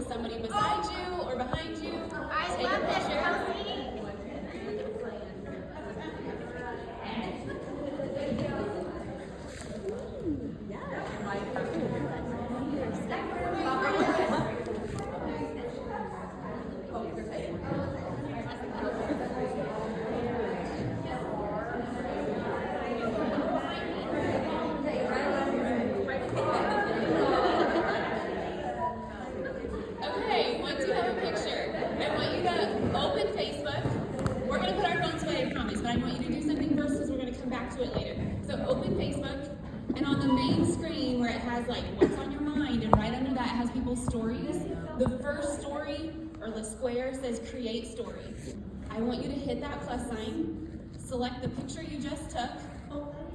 with somebody beside you or behind you. I Take love a this, picture. Kelsey. Okay, once you have a picture, I want you to open Facebook. We're going to put our phones away, I promise, but I want you to do something first because we're going to come back to it later. So open Facebook, and on the main screen where it has like what's on your mind, and right under that it has people's stories, the first story, or the square, says create story. I want you to hit that plus sign, select the picture you just took,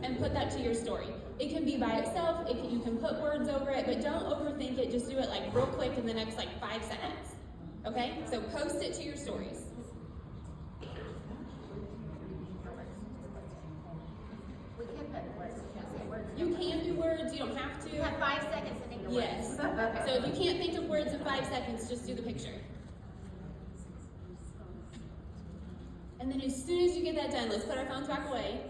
and put that to your story. It can be by itself, you can put words over it, but don't overthink it, just do it like real quick in the next like 5 seconds. Okay, so post it to your stories. We can put words. We can't say words. You can do words, you don't have to. You have 5 seconds to think of words. Yes, so if you can't think of words in 5 seconds, just do the picture. And then as soon as you get that done, let's put our phones back away.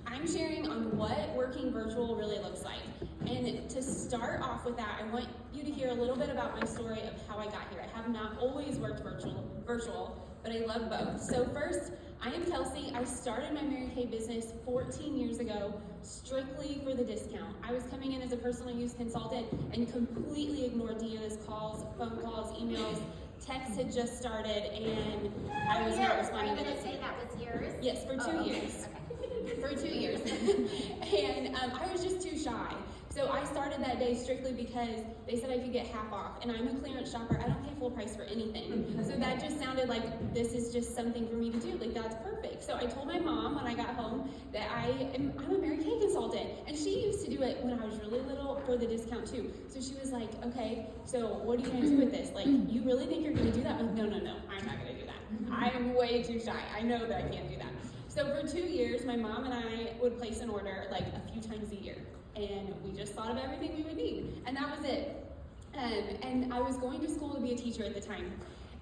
I'm sharing on what working virtual really looks like. And to start off with that, I want you to hear a little bit about my story of how I got here. I have not always worked virtual, but I love both. So first, I am Kelsey. I started my Mary Kay business 14 years ago, strictly for the discount. I was coming in as a personal use consultant and completely ignored Deanna's calls, phone calls, emails. Text had just started, and I was not responding to Are you going it. to say that was yours? Yes, for 2 years. For 2 years. And I was just too shy. So I started that day strictly because they said I could get half off. And I'm a clearance shopper. I don't pay full price for anything. So that just sounded like this is just something for me to do. Like, that's perfect. So I told my mom when I got home that I'm a Mary Kay consultant. And she used to do it when I was really little for the discount too. So she was like, okay, so what are you going to do with this? Like, you really think you're going to do that? I'm like, no, I'm not going to do that. I am way too shy. I know that I can't do that. So for 2 years, my mom and I would place an order like a few times a year. And we just thought of everything we would need. And that was it. And I was going to school to be a teacher at the time.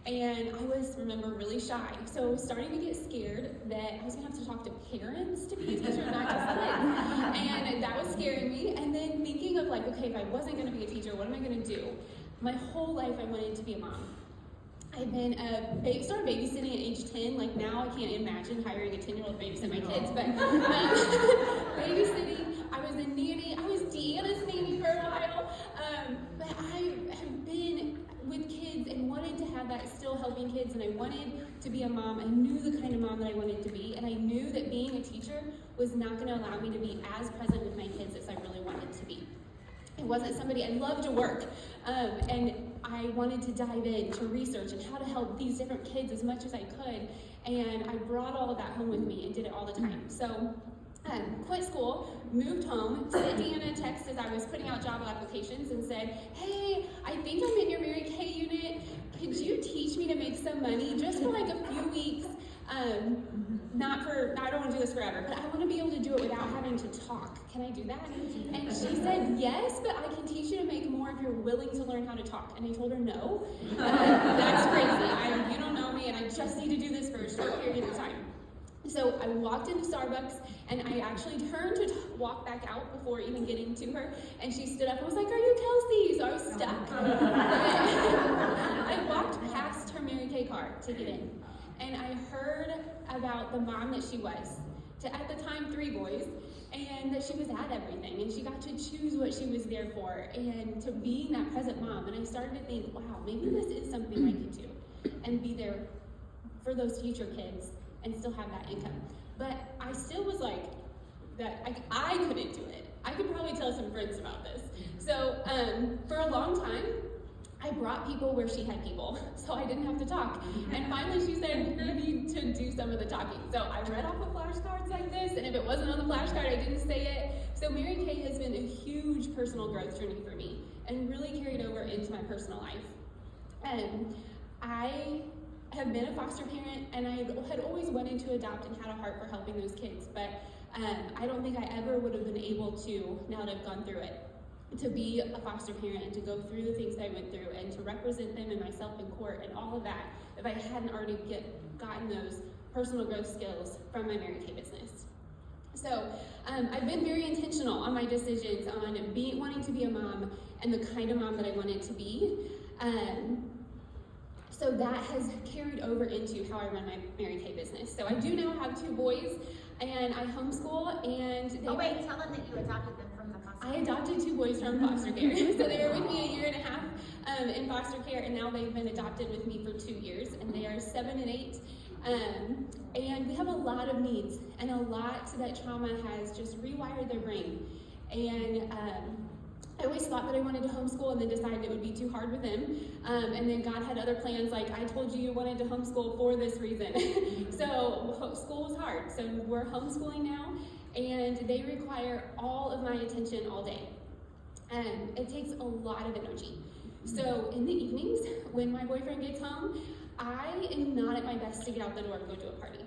And I was, remember, really shy. So I was starting to get scared that I was gonna have to talk to parents to be a teacher, not just kids. And that was scaring me. And then thinking of like, okay, if I wasn't gonna be a teacher, what am I gonna do? My whole life I wanted to be a mom. I've been started babysitting at age 10. Like, now I can't imagine hiring a 10-year-old to babysit my kids, but babysitting, I was a nanny. I was Deanna's nanny for a while, but I have been with kids and wanted to have that, still helping kids, and I wanted to be a mom. I knew the kind of mom that I wanted to be, and I knew that being a teacher was not going to allow me to be as present with my kids as I really wanted to be. It wasn't somebody, I love to work, and I wanted to dive into research and how to help these different kids as much as I could, and I brought all of that home with me and did it all the time. So, quit school, moved home, sent Deanna a text as I was putting out job applications and said, hey, I think I'm in your Mary Kay unit. Could you teach me to make some money just for like a few weeks? I don't want to do this forever, but I want to be able to do it without having to talk. Can I do that? And she said, yes, but I can teach you to make more if you're willing to learn how to talk. And I told her, no. That's crazy. You don't know me, and I just need to do this for a short period of time. So I walked into Starbucks, and I actually turned to walk back out before even getting to her, and she stood up and was like, are you Kelsey? So I was stuck. I walked past her Mary Kay card to get in, and I heard about the mom that she was, to at the time 3 boys, and that she was at everything, and she got to choose what she was there for, and to being that present mom. And I started to think, wow, maybe this is something I could do, and be there for those future kids, and still have that income. But I still was like, that I couldn't do it. I could probably tell some friends about this. So for a long time, I brought people where she had people, so I didn't have to talk. And finally she said, you need to do some of the talking. So I read off of flashcards like this, and if it wasn't on the flashcard, I didn't say it. So Mary Kay has been a huge personal growth journey for me, and really carried over into my personal life. I have been a foster parent, and I had always wanted to adopt and had a heart for helping those kids, but I don't think I ever would have been able to now that I've gone through it. to be a foster parent and to go through the things that I went through and to represent them and myself in court and all of that if I hadn't already gotten those personal growth skills from my Mary Kay business. So I've been very intentional on my decisions on wanting to be a mom and the kind of mom that I wanted to be. So that has carried over into how I run my Mary Kay business. So I do now have 2 boys, and I homeschool, and tell them that you adopted them from the foster care. I adopted 2 boys from foster care. So they were with me a year and a half in foster care, and now they've been adopted with me for 2 years, and they are 7 and 8. And we have a lot of needs, and a lot that trauma has just rewired their brain. And I always thought that I wanted to homeschool and then decided it would be too hard with them. And then God had other plans, like, I told you wanted to homeschool for this reason. So school was hard. So we're homeschooling now, and they require all of my attention all day. And it takes a lot of energy. So in the evenings, when my boyfriend gets home, I am not at my best to get out the door and go to a party.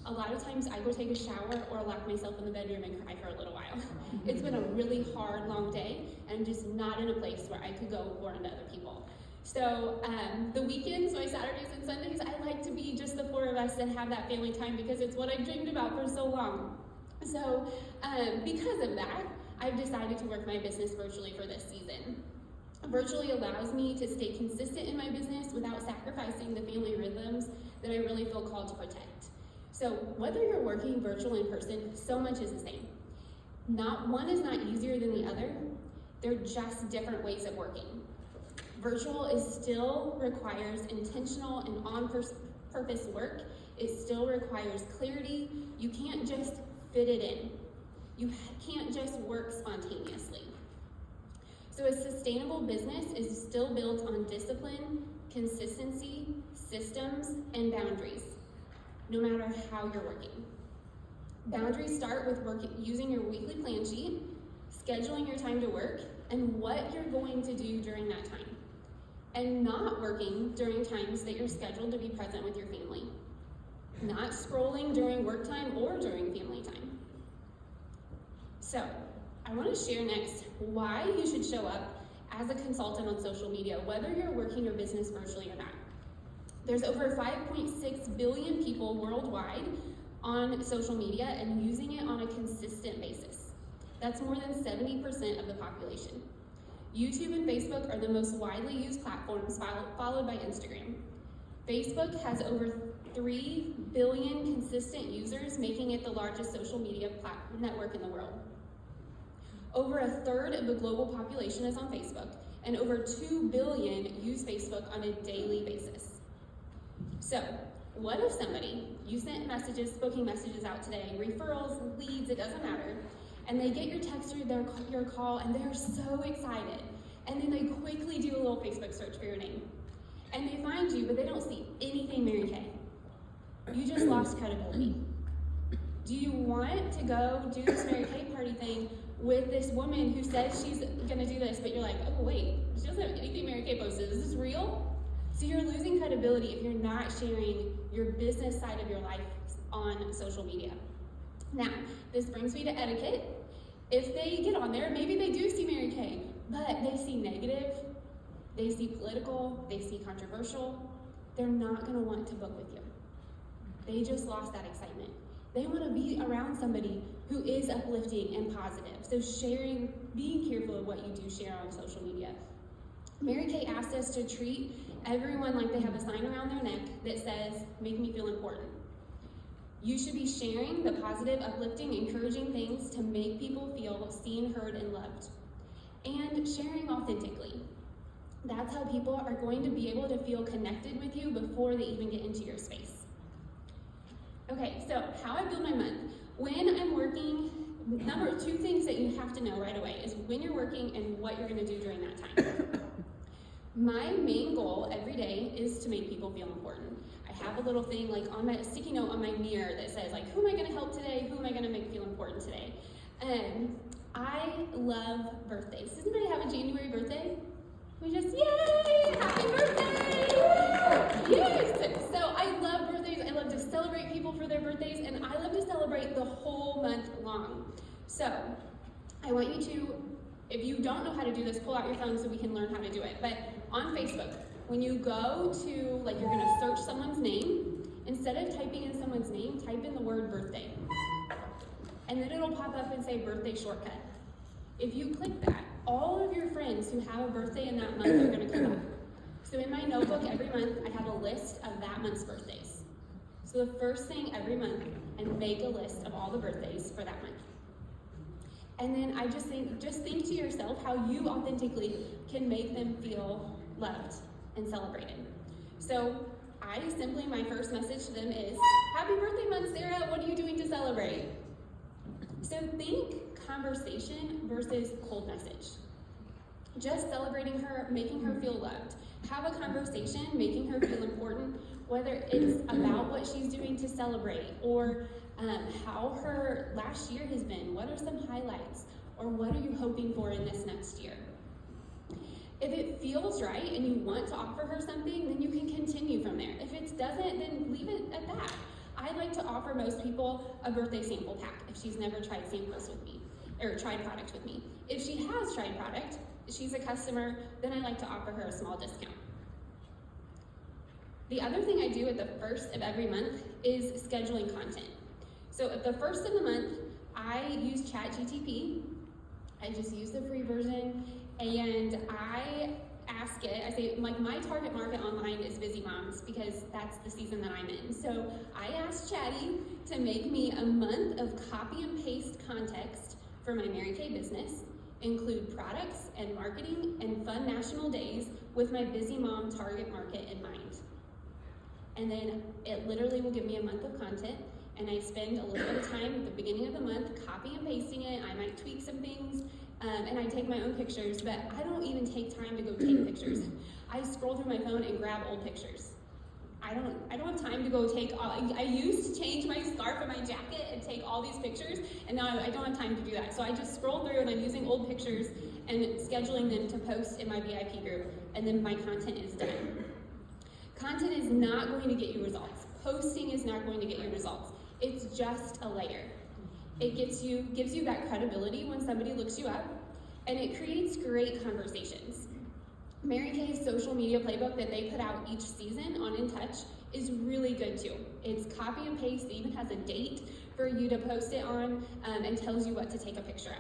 A lot of times I go take a shower or lock myself in the bedroom and cry for a little while. It's been a really hard, long day, and I'm just not in a place where I could go pour into other people. So the weekends, my Saturdays and Sundays, I like to be just the 4 of us and have that family time because it's what I've dreamed about for so long. So because of that, I've decided to work my business virtually for this season. Virtually allows me to stay consistent in my business without sacrificing the family rhythms that I really feel called to protect. So whether you're working virtual in person, so much is the same. Not one is not easier than the other. They're just different ways of working. Virtual still requires intentional and on-purpose work. It still requires clarity. You can't just fit it in. You can't just work spontaneously. So a sustainable business is still built on discipline, consistency, systems, and boundaries, no matter how you're working. Boundaries start with using your weekly plan sheet, scheduling your time to work, and what you're going to do during that time, and not working during times that you're scheduled to be present with your family, not scrolling during work time or during family time. So, I want to share next why you should show up as a consultant on social media, whether you're working your business virtually or not. There's over 5.6 billion people worldwide on social media and using it on a consistent basis. That's more than 70% of the population. YouTube and Facebook are the most widely used platforms, followed by Instagram. Facebook has over 3 billion consistent users, making it the largest social media network in the world. Over 1/3 of the global population is on Facebook, and over 2 billion use Facebook on a daily basis. So, what if you sent messages, booking messages out today, referrals, leads, it doesn't matter, and they get your text or your call, and they're so excited, and then they quickly do a little Facebook search for your name, and they find you, but they don't see anything Mary Kay. You just lost credibility. Do you want to go do this Mary Kay party thing with this woman who says she's gonna do this, but you're like, oh wait, she doesn't have anything Mary Kay posted, is this real? So you're losing credibility if you're not sharing your business side of your life on social media. Now, this brings me to etiquette. If they get on there, maybe they do see Mary Kay, but they see negative, they see political, they see controversial, they're not gonna want to book with you. They just lost that excitement. They wanna be around somebody who is uplifting and positive. So being careful of what you do share on social media. Mary Kay asked us to treat everyone like they have a sign around their neck that says, make me feel important. You should be sharing the positive, uplifting, encouraging things to make people feel seen, heard, and loved. And sharing authentically. That's how people are going to be able to feel connected with you before they even get into your space. Okay, so how I build my month. When I'm working, 2 things that you have to know right away is when you're working and what you're gonna do during that time. My main goal every day is to make people feel important. I have a little thing like on my sticky note on my mirror that says like, who am I gonna help today? Who am I gonna make feel important today? And I love birthdays. Does anybody have a January birthday? We just, yay, happy birthday! Yes, so I love birthdays. I love to celebrate people for their birthdays, and I love to celebrate the whole month long. So I want you to, if you don't know how to do this, pull out your phone so we can learn how to do it. But on Facebook, when you go to, like, you're gonna search someone's name, instead of typing in someone's name, type in the word birthday. And then it'll pop up and say birthday shortcut. If you click that, all of your friends who have a birthday in that month are gonna come up. So in my notebook every month, I have a list of that month's birthdays. So the first thing every month, I make a list of all the birthdays for that month. And then I just think to yourself how you authentically can make them feel loved and celebrated. So my first message to them is, happy birthday month, Sarah, what are you doing to celebrate? So think conversation versus cold message. Just celebrating her, making her feel loved. Have a conversation, making her feel important, whether it's about what she's doing to celebrate, or how her last year has been, what are some highlights, or what are you hoping for in this next year? If it feels right and you want to offer her something, then you can continue from there. If it doesn't, then leave it at that. I like to offer most people a birthday sample pack if she's never tried samples with me, or tried product with me. If she has tried product, she's a customer, then I like to offer her a small discount. The other thing I do at the first of every month is scheduling content. So at the first of the month, I use ChatGTP. I just use the free version, and I ask it, I say, like, my target market online is busy moms because that's the season that I'm in. So I asked Chatty to make me a month of copy and paste context for my Mary Kay business, include products and marketing and fun national days with my busy mom target market in mind. And then it literally will give me a month of content, and I spend a little bit of time at the beginning of the month copy and pasting it. I might tweak some things, and I take my own pictures, but I don't even take time to go take pictures. I scroll through my phone and grab old pictures. I don't have time to go take I used to change my scarf and my jacket and take all these pictures, and now I don't have time to do that. So I just scroll through and I'm using old pictures and scheduling them to post in my VIP group, and then my content is done. Content is not going to get you results. Posting is not going to get you results. It's just a layer. It gives you that credibility when somebody looks you up, and it creates great conversations. Mary Kay's social media playbook that they put out each season on In Touch is really good too. It's copy and paste. It even has a date for you to post it on, and tells you what to take a picture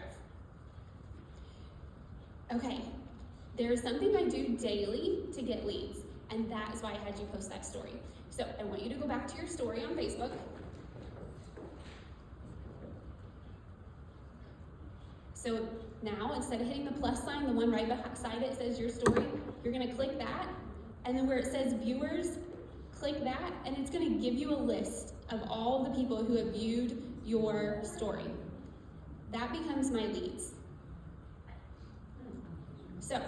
of. Okay, there's something I do daily to get leads, and that is why I had you post that story. So I want you to go back to your story on Facebook. So now, instead of hitting the plus sign, the one right beside it says your story, you're gonna click that, and then where it says viewers, click that, and it's gonna give you a list of all the people who have viewed your story. That becomes my leads. So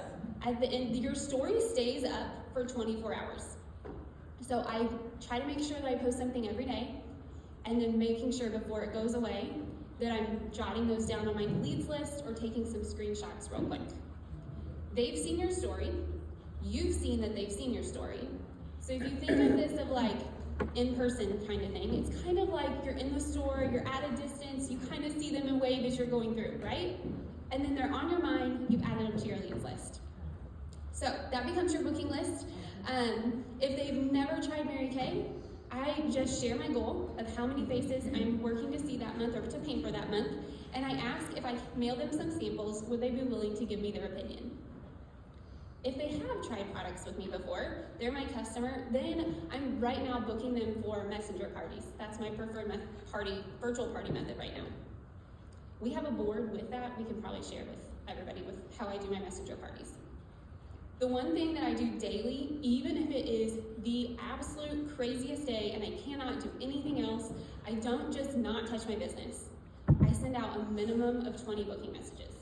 at the end, your story stays up for 24 hours. So I try to make sure that I post something every day, and then making sure before it goes away that I'm jotting those down on my leads list or taking some screenshots real quick. They've seen your story, you've seen that they've seen your story. So if you think of this of like in-person kind of thing, it's kind of like you're in the store, you're at a distance, you kind of see them and wave as you're going through, right? And then they're on your mind, you've added them to your leads list. So that becomes your booking list. If they've never tried Mary Kay, I just share my goal of how many faces I'm working to see that month or to paint for that month, and I ask if I mail them some samples, would they be willing to give me their opinion? If they have tried products with me before, they're my customer, then I'm right now booking them for messenger parties. That's my preferred virtual party method right now. We have a board with that. We can probably share with everybody with how I do my messenger parties. The one thing that I do daily, even if it is the absolute craziest day and I cannot do anything else, I don't just not touch my business. I send out a minimum of 20 booking messages.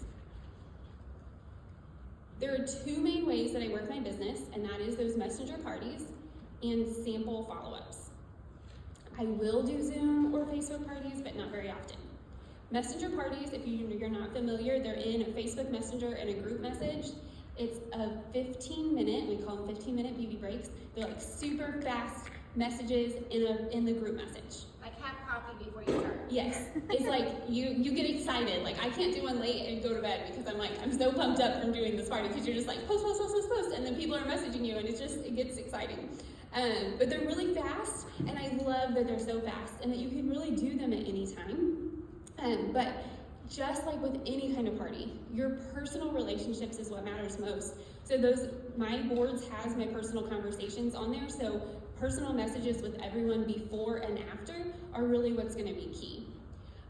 There are two main ways that I work my business, and that is those messenger parties and sample follow-ups. I will do Zoom or Facebook parties, but not very often. Messenger parties, if you're not familiar, they're in a Facebook Messenger and a group message. It's a 15-minute, we call them 15-minute beauty breaks. They're like super fast messages in the group message. Like have coffee before you start. Yes, it's like you get excited. Like I can't do one late and go to bed because I'm so pumped up from doing this party because you're just like post, and then people are messaging you and it gets exciting. But they're really fast, and I love that they're so fast and that you can really do them at any time. But just like with any kind of party, your personal relationships is what matters most. So my boards has my personal conversations on there. So personal messages with everyone before and after are really what's going to be key.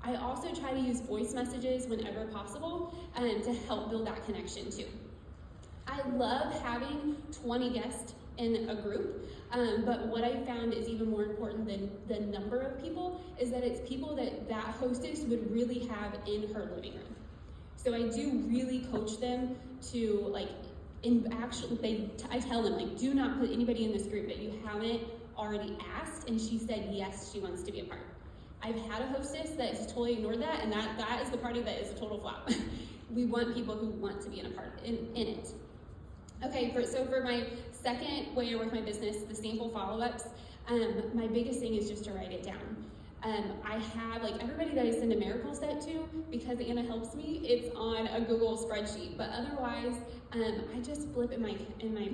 I also try to use voice messages whenever possible to help build that connection too. I love having 20 guests in a group, but what I found is even more important than the number of people is that it's people that hostess would really have in her living room. So I do really coach them to I tell them do not put anybody in this group that you haven't already asked and she said yes, she wants to be a part. I've had a hostess that has totally ignored that, and that is the party that is a total flop. We want people who want to be in it. Okay, so for my second way I work my business, the sample follow-ups, my biggest thing is just to write it down. I have everybody that I send a miracle set to, because Anna helps me, it's on a Google spreadsheet. But otherwise, I just flip in my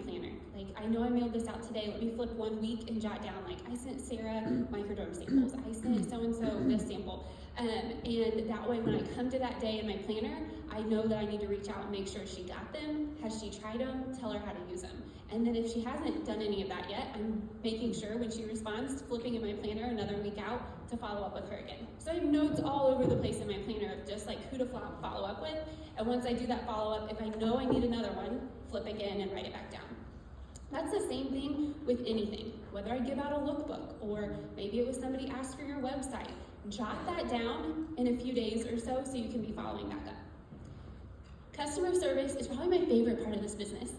planner. I know I mailed this out today. Let me flip 1 week and jot down. I sent Sarah microdome samples. I sent so and so this sample. And that way, when I come to that day in my planner, I know that I need to reach out and make sure she got them. Has she tried them? Tell her how to use them. And then if she hasn't done any of that yet, I'm making sure when she responds, flipping in my planner another week out to follow up with her again. So I have notes all over the place in my planner of just who to follow up with. And once I do that follow up, if I know I need another one, flip again and write it back down. That's the same thing with anything. Whether I give out a lookbook or maybe it was somebody asked for your website, jot that down in a few days or so you can be following back up. Customer service is probably my favorite part of this business.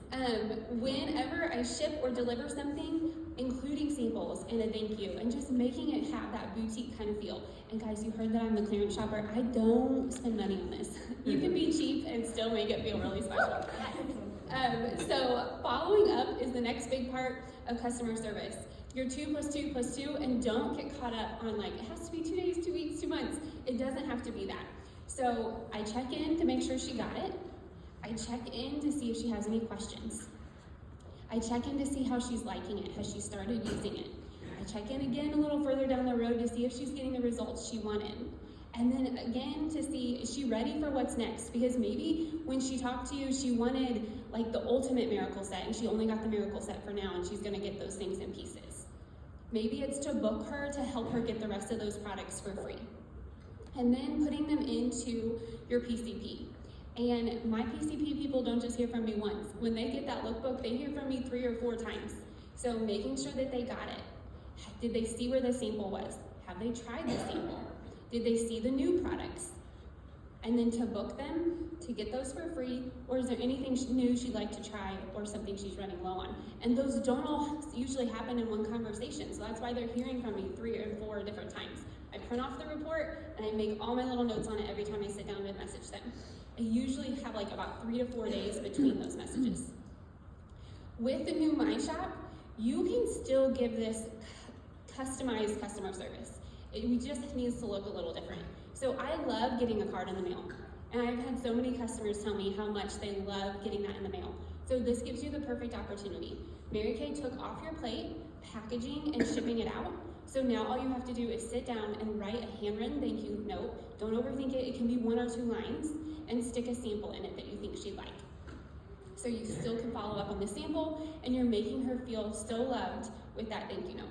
Whenever I ship or deliver something, including samples and a thank you, and just making it have that boutique kind of feel. And guys, you heard that I'm the clearance shopper. I don't spend money on this. You can be cheap and still make it feel really special. So following up is the next big part of customer service. Your 2 + 2 + 2, and don't get caught up on it has to be 2 days, 2 weeks, 2 months. It doesn't have to be that. So I check in to make sure she got it. I check in to see if she has any questions. I check in to see how she's liking it. Has she started using it? I check in again a little further down the road to see if she's getting the results she wanted. And then again to see, is she ready for what's next? Because maybe when she talked to you, she wanted the ultimate miracle set, and she only got the miracle set for now, and she's gonna get those things in pieces. Maybe it's to book her to help her get the rest of those products for free. And then putting them into your PCP. And my PCP people don't just hear from me once. When they get that lookbook, they hear from me 3 or 4 times. So making sure that they got it. Did they see where the sample was? Have they tried the sample? Did they see the new products? And then to book them, to get those for free, or is there anything new she'd like to try or something she's running low on? And those don't all usually happen in one conversation, so that's why they're hearing from me 3 or 4 different times. I print off the report and I make all my little notes on it every time I sit down to message them. I usually have about 3 to 4 days between those messages. With the new My Shop, you can still give this customized customer service. It just needs to look a little different. So I love getting a card in the mail. And I've had so many customers tell me how much they love getting that in the mail. So this gives you the perfect opportunity. Mary Kay took off your plate, packaging and shipping it out. So now all you have to do is sit down and write a handwritten thank you note. Don't overthink it. It can be 1 or 2 lines, and stick a sample in it that you think she'd like. So you still can follow up on the sample, and you're making her feel so loved with that thank you note.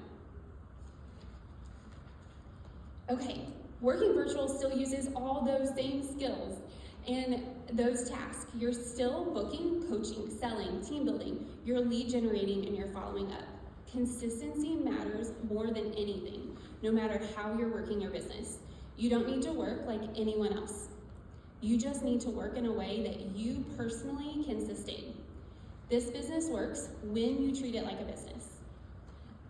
Okay, working virtual still uses all those same skills and those tasks. You're still booking, coaching, selling, team building, you're lead generating, and you're following up. Consistency matters more than anything, no matter how you're working your business. You don't need to work like anyone else. You just need to work in a way that you personally can sustain. This business works when you treat it like a business.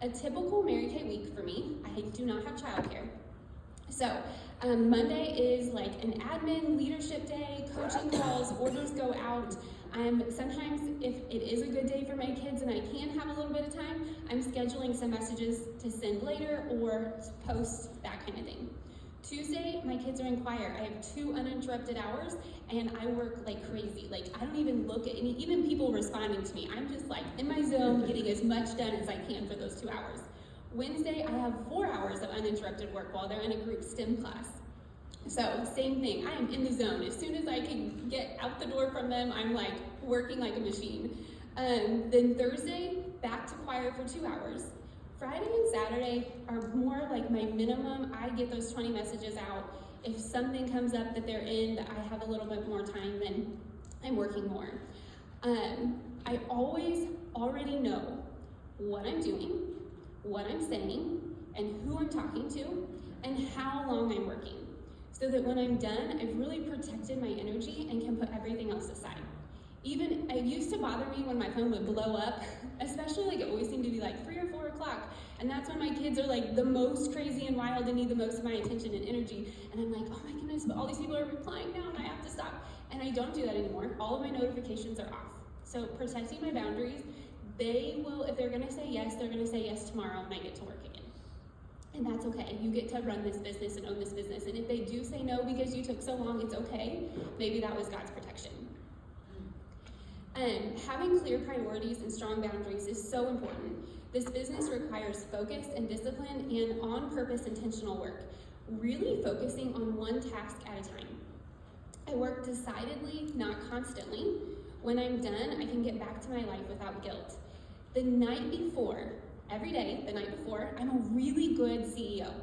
A typical Mary Kay week for me, I do not have childcare. So Monday is an admin leadership day, coaching calls, orders go out. Sometimes if it is a good day for my kids and I can have a little bit of time, I'm scheduling some messages to send later or post, that kind of thing. Tuesday, my kids are in choir. I have 2 uninterrupted hours and I work like crazy. Like I don't even look at any, even people responding to me. I'm just like in my zone, getting as much done as I can for those 2 hours. Wednesday, I have 4 hours of uninterrupted work while they're in a group STEM class. So same thing, I am in the zone. As soon as I can get out the door from them, I'm like working like a machine. Then Thursday, back to choir for 2 hours. Friday and Saturday are more like my minimum. I get those 20 messages out. If something comes up that they're in that I have a little bit more time, then I'm working more. I always already know what I'm doing, what I'm saying, and who I'm talking to, and how long I'm working. So that when I'm done, I've really protected my energy and can put everything else aside. Even, it used to bother me when my phone would blow up, especially like it always seemed to be like 3 or 4 o'clock. And that's when my kids are like the most crazy and wild and need the most of my attention and energy. And I'm like, oh my goodness, but all these people are replying now and I have to stop. And I don't do that anymore. All of my notifications are off. So protecting my boundaries, they will, if they're gonna say yes, they're gonna say yes tomorrow when I get to work again. And that's okay. You get to run this business and own this business. And if they do say no because you took so long, it's okay. Maybe that was God's protection. Having clear priorities and strong boundaries is so important. This business requires focus and discipline and on-purpose intentional work, really focusing on one task at a time. I work decidedly, not constantly. When I'm done, I can get back to my life without guilt. The night before, every day, the night before, I'm a really good CEO.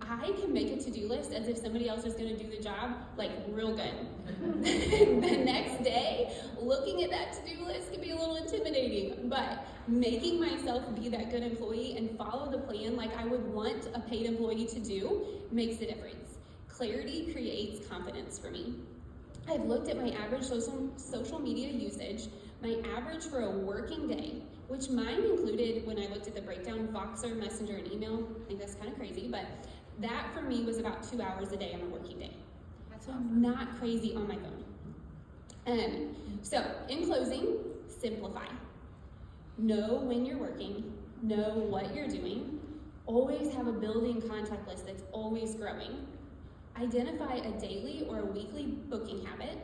I can make a to-do list as if somebody else is gonna do the job, like real good. The next day, looking at that to-do list can be a little intimidating, but making myself be that good employee and follow the plan like I would want a paid employee to do makes a difference. Clarity creates confidence for me. I've looked at my average social media usage, my average for a working day, which mine included when I looked at the breakdown, Voxer, Messenger, and email. I think that's kind of crazy, but that for me was about 2 hours a day on a working day. That's So awesome. I'm not crazy on my phone. So in closing, simplify. Know when you're working, know what you're doing, always have a building contact list that's always growing, identify a daily or a weekly booking habit,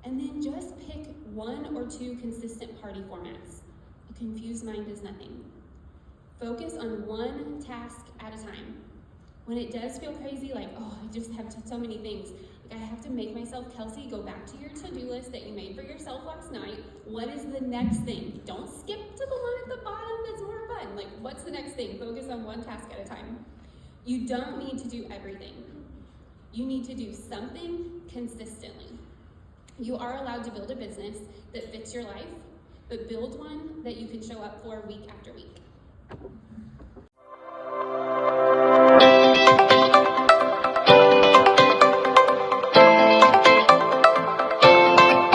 and then just pick 1 or 2 consistent party formats. A confused mind is nothing. Focus on one task at a time. When it does feel crazy, like, oh, I just have so many things, like I have to make myself, Kelsey, go back to your to-do list that you made for yourself last night. What is the next thing? Don't skip to the one at the bottom that's more fun. Like, what's the next thing? Focus on one task at a time. You don't need to do everything. You need to do something consistently. You are allowed to build a business that fits your life, but build one that you can show up for week after week.